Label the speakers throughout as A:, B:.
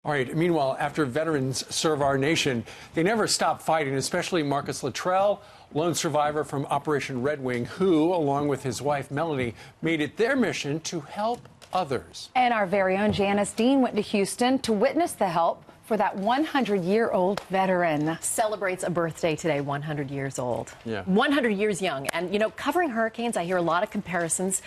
A: All right, meanwhile, after veterans serve our nation, they never stop fighting, especially Marcus Luttrell, lone survivor from Operation Red Wing, who, along with his wife, Melanie, made it their mission to help others.
B: And our very own Janice Dean went to Houston to witness the help for that 100-year-old veteran.
C: Celebrates a birthday today, 100 years old.
A: Yeah.
C: 100 years young. And, you know, covering hurricanes, I hear a lot of comparisons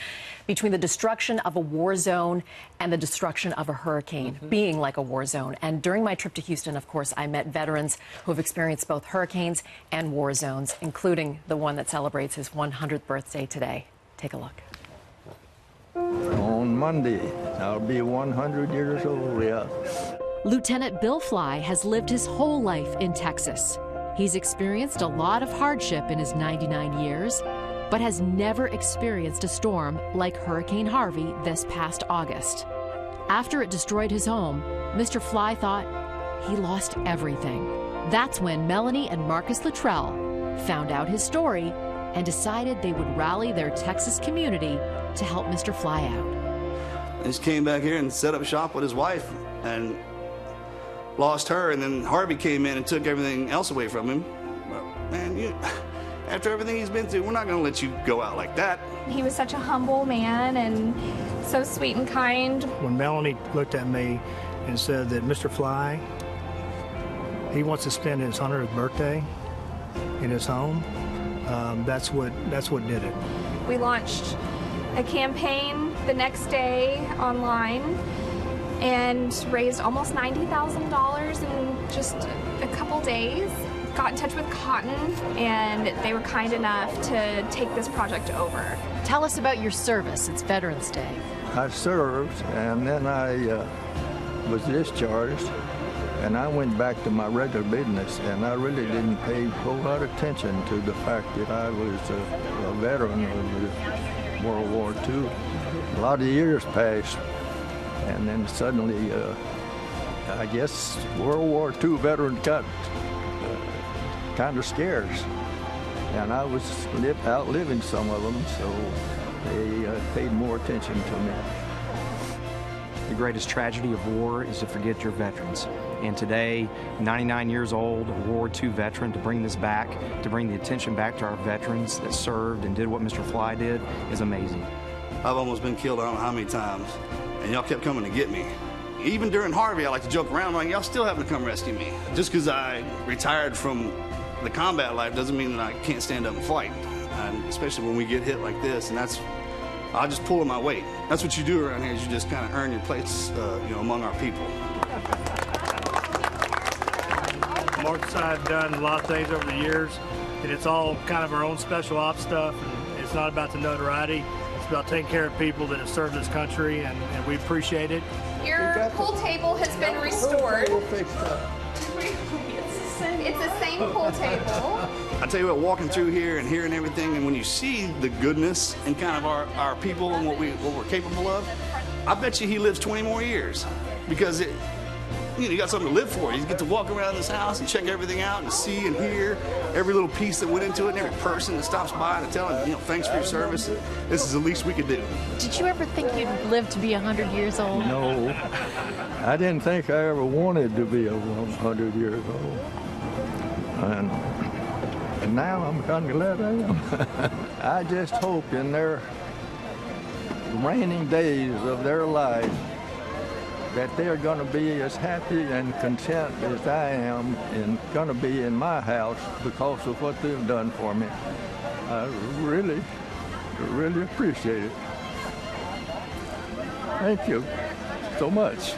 C: between the destruction of a war zone and the destruction of a hurricane being like a war zone. And during my trip to Houston, of course, I met veterans who have experienced both hurricanes and war zones, including the one that celebrates his 100th birthday today. Take a look.
D: On Monday, I'll be 100 years old, yeah.
E: Lieutenant Bill Fly has lived his whole life in Texas. He's experienced a lot of hardship in his 99 years, but has never experienced a storm like Hurricane Harvey this past August. After it destroyed his home, Mr. Fly thought he lost everything. That's when Melanie and Marcus Luttrell found out his story and decided they would rally their Texas community to help Mr. Fly out.
F: I just came back here and set up shop with his wife and lost her, and then Harvey came in and took everything else away from him. Well, man, after everything he's been through, we're not going to let you go out like that.
G: He was such a humble man and so sweet and kind.
H: When Melanie looked at me and said that Mr. Fly, he wants to spend his 100th birthday in his home, that's what did it.
G: We launched a campaign the next day online and raised almost $90,000 in just a couple days. Got in touch with Cotton, and they were kind enough to take this project over.
C: Tell us about your service. It's Veterans Day.
D: I served, and then I was discharged, and I went back to my regular business, and I really didn't pay a whole lot of attention to the fact that I was a veteran of World War II. A lot of years passed, and then suddenly, I guess World War II veterans got kind of scarce, and I was outliving some of them, so they paid more attention to me.
I: The greatest tragedy of war is to forget your veterans. And today, 99 years old, a World War II veteran, to bring this back, to bring the attention back to our veterans that served and did what Mr. Fly did, is amazing.
F: I've almost been killed I don't know how many times, and y'all kept coming to get me. Even during Harvey, I like to joke around, like, y'all still having to come rescue me. Just because I retired from the combat life doesn't mean that I can't stand up and fight, and especially when we get hit like this, and I'll just pull my weight. That's what you do around here, is you just kind of earn your place, among our people.
H: Marcus and I have done a lot of things over the years, and it's all kind of our own special ops stuff, and it's not about the notoriety. It's about taking care of people that have served this country, and we appreciate it.
G: Your pool table has been restored. It's the same pool table.
F: I tell you what, walking through here and hearing everything, and when you see the goodness and kind of our people and what we're capable of, I bet you he lives 20 more years, because you got something to live for. You get to walk around this house and check everything out and see and hear every little piece that went into it, and every person that stops by and tell him, thanks for your service. This is the least we could do.
C: Did you ever think you'd live to be 100 years old?
D: No, I didn't think I ever wanted to be 100 years old. And now I'm kind of glad I am. I just hope in their waning days of their life that they're going to be as happy and content as I am and going to be in my house because of what they've done for me. I really, really appreciate it. Thank you so much.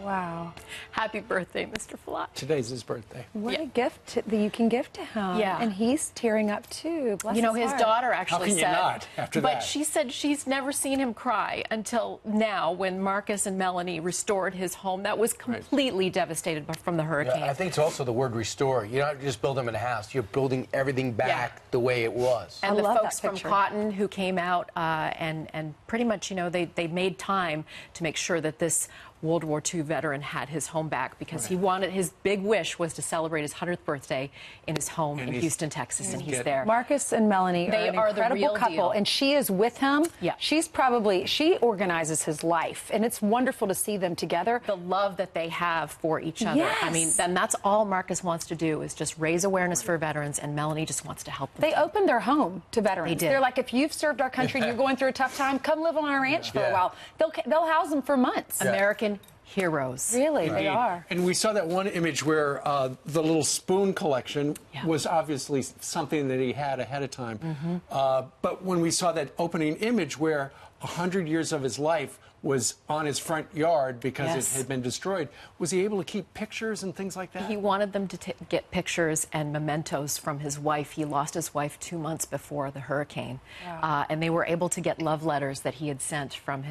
B: Wow.
C: Happy birthday, Mr. Fly.
A: Today's his birthday.
B: What a gift that you can give to him.
C: Yeah.
B: And he's tearing up too. Bless
C: You know,
B: his
C: his
B: heart.
C: daughter actually
A: How can you not after
C: but
A: that?
C: she said she's never seen him cry until now, when Marcus and Melanie restored his home that was completely devastated from the hurricane.
A: Yeah, I think it's also the word restore. You're not just building a house. You're building everything back the way it was.
C: And
B: I
C: the
B: love
C: folks
B: that
C: from
B: picture.
C: Cotton who came out and pretty much, they made time to make sure that this World War II veteran had his home back because he wanted, his big wish was to celebrate his 100th birthday in his home in Houston, Texas, and he's there.
B: Marcus and Melanie
C: They
B: are an
C: the
B: incredible
C: real
B: couple,
C: deal.
B: and she is with him.
C: Yeah.
B: She organizes his life, and it's wonderful to see them together.
C: The love that they have for each other.
B: Yes.
C: I mean, and that's all Marcus wants to do is just raise awareness for veterans, and Melanie just wants to help them.
B: They opened their home to veterans.
C: They did.
B: They're like, if you've served our country, you're going through a tough time, come live on our ranch for a while. They'll house them for months.
C: American heroes.
B: Really, they are.
A: And we saw that one image where the little spoon collection was obviously something that he had ahead of time. But when we saw that opening image where 100 years of his life was on his front yard because it had been destroyed, was he able to keep pictures and things like that?
C: He wanted them to get pictures and mementos from his wife. He lost his wife 2 months before the hurricane. And they were able to get love letters that he had sent from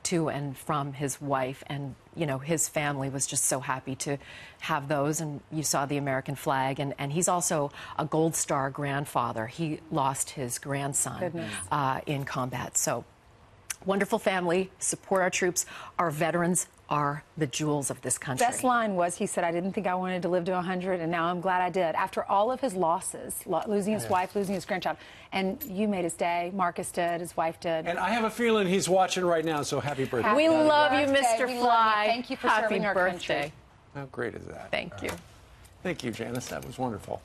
C: to and from his wife. And, you know, his family was just so happy to have those. And you saw the American flag. And he's also a Gold Star grandfather. He lost his grandson in combat. So wonderful family, support our troops. Our veterans are the jewels of this country.
B: Best line was, he said, I didn't think I wanted to live to 100, and now I'm glad I did. After all of his losses, losing his wife, losing his grandchild, and you made his day, Marcus did, his wife did.
A: And I have a feeling he's watching right now, so happy birthday.
C: We love you, Mr.
B: We love
C: Fly.
B: you. Thank you for
C: Happy
B: serving our
C: birthday.
B: country.
A: How great is that?
C: Thank you.
A: Thank you, Janice. That was wonderful.